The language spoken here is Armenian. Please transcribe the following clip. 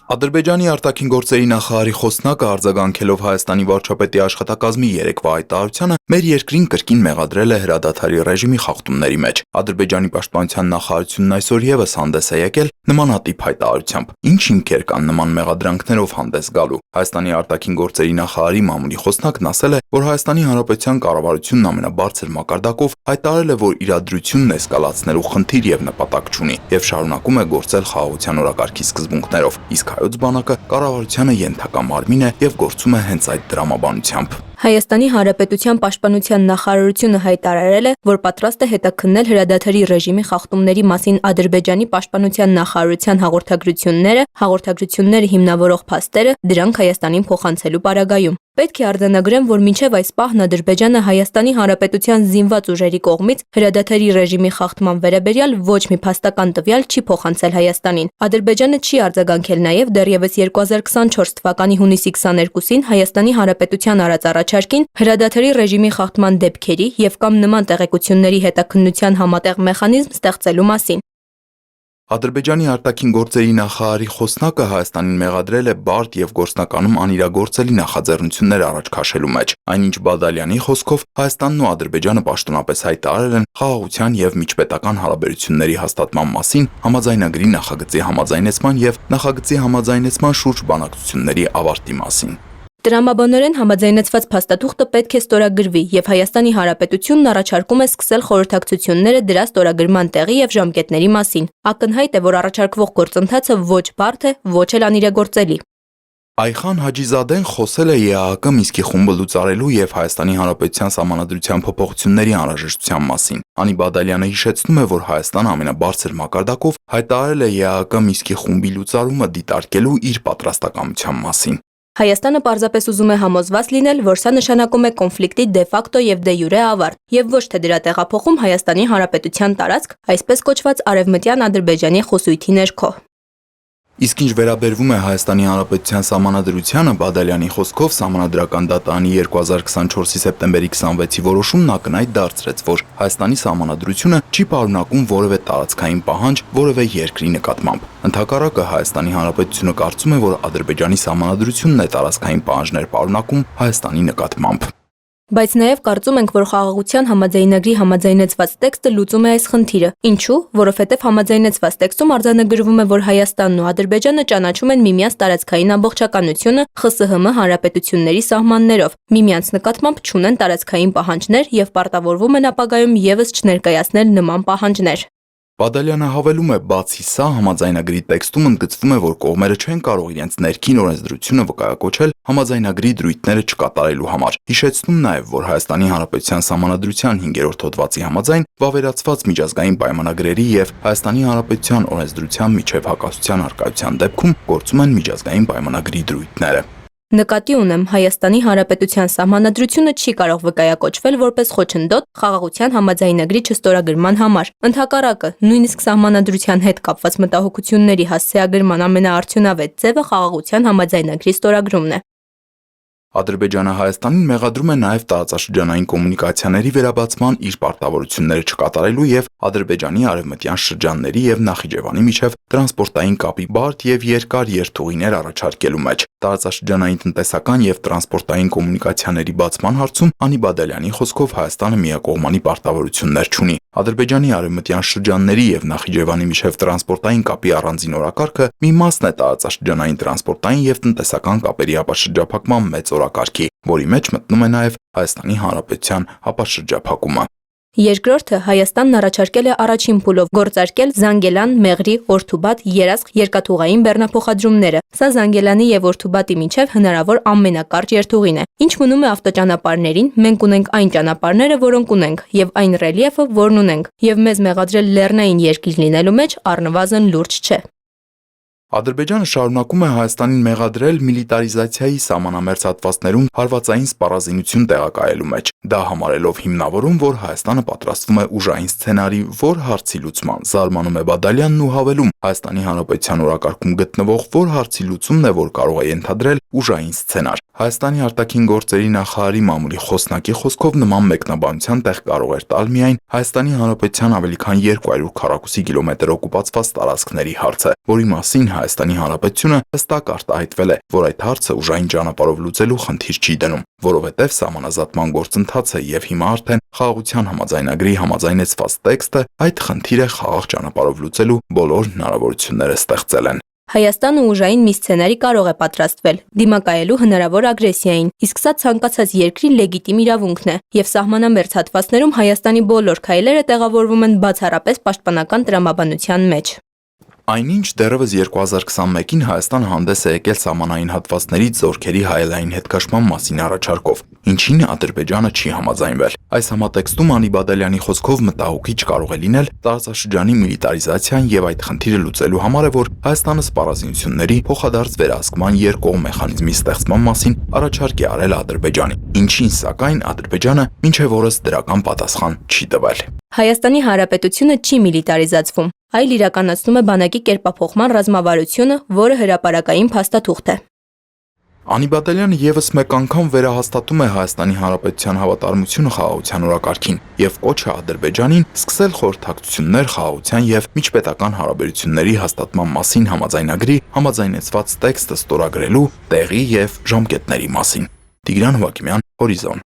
Ադրբեջանի արտաքին գործերի նախարարի խոսնակը արձագանքելով Հայաստանի վարչապետի աշխատակազմի երեկվա հայտարարությանը մեր երկրին կրկին մեղադրել է հրադադարի ռեժիմի խախտումների մեջ։ Ադրբեջանի պաշտպանության նախարարությունն այսօր եւս հանդես է եկել նմանատիպ հայտարարությամբ։ Ինչ հիմքեր կան նման մեղադրանքներով հանդես գալու։ Հայաստանի արտաքին գործերի նախարարի մամուլի խոսնակն ասել է, որ Հայաստանի Հանրապետության կառավարությունն ամենաբարձր մակարդակով հայտարարել է, որ իրադրությունն էսկալացնելու խնդիր եւ նպատակ չունի եւ շարունակում է գործել խաղաղության օրակարգի սկզբունքներով։ Իսկ հայոց բանակը կառավարությանը ենթակա մարմին է եւ գործում է հենց այդ դրամաբանությամբ։ Հայաստանի Հանրապետության պաշտպանության նախարարությունը հայտարարել է, որ պատրաստ է հետաքննել հրադադարի ռեժիմի խախտումների մասին Ադրբեջանի պաշտպանության նախարարության հաղորդագրությունները հիմնավորող փաստերը, դրանք Հայաստանին փոխանցելու պարագայում։ Պետք է արձանագրեմ, որ մինչև այս պահն Ադրբեջանը Հայաստանի Հանրապետության զինված ուժերի կողմից հրադադարի ռեժիմի խախտման վերաբերյալ ոչ մի փաստական տվյալ չի փոխանցել Հայաստանին։ Ադրբեջանը չի արձագանքել նաև դեռևս 2024 թվականի հունիսի 22-ին Հայաստանի Հանրապետության արած առաջարկին հրադադարի ռեժիմի խախտման դեպքերի եւ կամ նման տեղեկությունների հետաքննության համատեղ մեխանիզմ ստեղծելու մասին։ Ադրբեջանի արտաքին գործերի նախարարի խոսնակը Հայաստանին մեղադրել է բարդ եւ գործնականում անիրագործելի նախաձեռնություններ առաջ քաշելու մեջ։ Այնինչ Բադալյանի խոսքով Հայաստանն ու Ադրբեջանը պաշտոնապես հայտարարել են խաղաղության եւ միջպետական հարաբերությունների հաստատման մասին համաձայնագրի նախագծի համաձայնեցման եւ նախագծի համաձայնեցման շուրջ բանակցությունների ավարտի մասին։ Տրամաբանորեն համաձայնեցված փաստաթուղթը պետք է ստորագրվի եւ Հայաստանի Հանրապետությունն առաջարկում է սկսել խորհրդակցությունները դրա ստորագրման տեղի եւ ժամկետների մասին։ Ակնհայտ է, որ առաջարկվող գործընթացը ոչ բարդ է, ոչ էլ անիրագործելի։ Այխան Հաջիզադեն խոսել է ԵԱՀԿ Մինսկի խումբը լուծարելու եւ Հայաստանի Հանրապետության սահմանադրության փոփոխությունների անհրաժեշտության մասին։ Անի Բադալյանը հիշեցնում է, որ Հայաստանը ամենաբարձր մակարդակով հայտարարել է ԵԱՀԿ Մինսկի խումբի լուծարումը դիտարկելու իր պատրաստակամության մասին։ Հայաստանը պարզապես ուզում է համոզված լինել, որ սա նշանակում է կոնֆլիկտի դե ֆակտո եւ դե յուրե ավարտ, եւ ոչ թե դրա տեղափոխում Հայաստանի Հանրապետության տարածք, այսպես կոչված Արևմտյան Ադրբեջանի խոսույթի ներքո։ Իսկ ինչ վերաբերվում է Հայաստանի Հանրապետության սահմանադրությանը, Բադալյանի խոսքով սահմանադրական դատանի 2024-ի սեպտեմբերի 26-ի որոշումն ակնհայտ դարձրեց, որ Հայաստանի սահմանադրությունը չի պարունակում որևէ տարածքային պահանջ որևէ երկրի նկատմամբ։ Ընդհակառակը Հայաստանի Հանրապետությունը կարծում է, որ Ադրբեջանի սահմանադրությունն է տարածքային պահանջներ պարունակում Հայաստանի նկատմամբ։ Բայց նաև կարծում ենք, որ խաղաղության համաձայնագրի համաձայնեցված տեքստը լուծում է այս խնդիրը։ Ինչու՞, որովհետև համաձայնեցված տեքստում արձանագրվում է, որ Հայաստանն ու Ադրբեջանը ճանաչում են միմյանց տարածքային ամբողջականությունը ԽՍՀՄ հանրապետությունների սահմաններով, միմյանց նկատմամբ չունեն տարածքային պահանջներ եւ պարտավորվում են ապագայում եւս չներկայացնել նման պահանջներ։ Բադալյանը հավելում է, բացի սա, համաձայնագրի տեքստում ընդգծվում է, որ կողմերը չեն կարող իրենց ներքին օրենսդրությունը վկայակոչել համաձայնագրի դրույթները չկատարելու համար։ Հիշեցնում նաև, որ Հայաստանի Հանրապետության սահմանադրության 5-րդ հոդվածի համաձայն վավերացված միջազգային պայմանագրերի եւ Հայաստանի Հանրապետության օրենսդրության միջև հակասության առկայության դեպքում գործում են միջազգային պայմանագրի դրույթները։ Նկատի ունեմ, Հայաստանի Հանրապետության սահմանադրությունը չի կարող վկայակոչվել որպես խոչընդոտ խաղաղության համաձայնագրի չստորագրման համար։ Ընդհակառակը, նույնիսկ սահմանադրության հետ կապված մտահոգությունների հասցեագրման ամենաարդյունավետ ձևը խաղաղության համաձայնագրի ստորագրումն է։ Ադրբեջանը Հայաստանին մեղադրում է նաև տարածաշրջանային կոմունիկացիաների վերաբացման իր պարտավորությունները չկատարելու եւ Ադրբեջանի արևմտյան շրջանների եւ Նախիջևանի միջև տրանսպորտային կապի բարդ եւ երկար երթուղիներ առաջարկելու մեջ։ Տարածաշրջանային տնտեսական եւ տրանսպորտային կոմունիկացիաների բացման հարցում Անի Բադալյանի խոսքով Հայաստանը միակողմանի պարտավորություններ չունի։ Ադրբեջանի արևմտյան շրջանների եւ Նախիջևանի միջև տրանսպորտային կապի առանձին օրակարգը մի մասն է տարածաշրջանային տրանսպորտային եւ տնտեսական կապերի ապաշրջափակման մեծ օրակարգի, որի մեջ մտնում է նաև Հայաստանի Հանրապետության ապաշրջափակումը։ Երկրորդը Հայաստանն առաջարկել է առաջին փուլով գործարկել Զանգելան, Մեղրի, Օրթուբատ, Երասխ երկաթուղային բեռնափոխադրումները։ Սա Զանգելանի եւ Օրթուբատի միջև հնարավոր ամենակարճ երթուղին է։ Ինչ մնում է ավտոճանապարհներին, մենք ունենք այն ճանապարհները, որոնք ունենք, եւ այն ռելիեֆը, որն ունենք, եւ մեզ մեղադրել լեռնային երկիր լինելու մեջ առնվազն լուրջ չէ։ Ադրբեջանը շարունակում է Հայաստանին մեղադրել միլիտարիզացիայի սահմանամերձ հատվածներում հարվածային սպառազինություն տեղակայելու մեջ, դա համարելով հիմնավորում, որ Հայաստանը պատրաստվում է ուժային սցենարի, որ հարցի լուծման, զարմանում է Բադալյանն ու հավելում, Հայաստանի Հանրապետության օրակարգում գտնվող որ հարցի լուծումն է, որ կարող է ենթադրել ուժային սցենար։ Հայաստանի արտաքին գործերի նախարարի մամուլի խոսնակի խոսքով նման մեկնաբանության տեղ կարող էր տալ միայն Հայաստանի Հանրապետության ավելի քան 200 քառակուսի կիլոմետր օկուպացված տարածքների հարցը, որի մասին Հայաստանի Հանրապետությունը հստակ արտահայտվել է, որ այդ հարցը ուժային ճանապարհով լուծելու խնդիր չի դնում, որովհետև սահմանազատման գործընթացը եւ հիմա արդեն խաղաղության համաձայնագրի համաձայնեցված տեքստը այդ խնդիրը խաղաղ ճանապարհով լուծելու բոլոր հնարավորությունները ստեղծել են։ Հայաստանը ուժային մի սցենարի կարող է պատրաստվել, դիմակայելու հնարավոր ագրեսիային, իսկ սա ցանկացած երկրի լեգիտիմ իրավունքն է, եւ սահմանամերձ հատվածներում Հայաստանի բոլոր քայլերը տեղավորվում են բացառապես պաշտպանական տրամաբանության մեջ։ Այնինչ դեռևս 2021-ին Հայաստանը հանդես է եկել սահմանային հատվածներից զորքերի հայելային հետքաշման մասին առաջարկով, ինչին Ադրբեջանը չի համաձայնվել։ Այս համատեքստում Անի Բադալյանի խոսքով մտահոգիչ կարող է լինել տարածաշրջանի միլիտարիզացիան եւ այդ խնդիրը լուծելու համար է, որ Հայաստանը սպառազինությունների փոխադարձ վերահսկման երկկողմ մեխանիզմի ստեղծման մասին առաջարկ է արել Ադրբեջանին, ինչին սակայն Ադրբեջանը մինչև օրս դրական պատասխան չի տվել։ Հայաստանի Հանրապետությունը չի միլիտարիզացվում, այլ իրականացնում է բանակի կերպափոխման ռազմավարությունը, որը հրապարակային փաստաթուղթ է։ Անի Բադալյանը եւս մեկ անգամ վերահաստատում է Հայաստանի Հանրապետության հավատարմությունը խաղաղության օրակարգին եւ կոչ է Ադրբեջանին սկսել խորհրդակցություններ խաղաղության եւ միջպետական հարաբերությունների հաստատման մասին համաձայնագրի համաձայնեցված տեքստը ստորագրելու տեղի եւ ժամկետների մասին։ Տիգրան Հովակիմյան, Հորիզոն։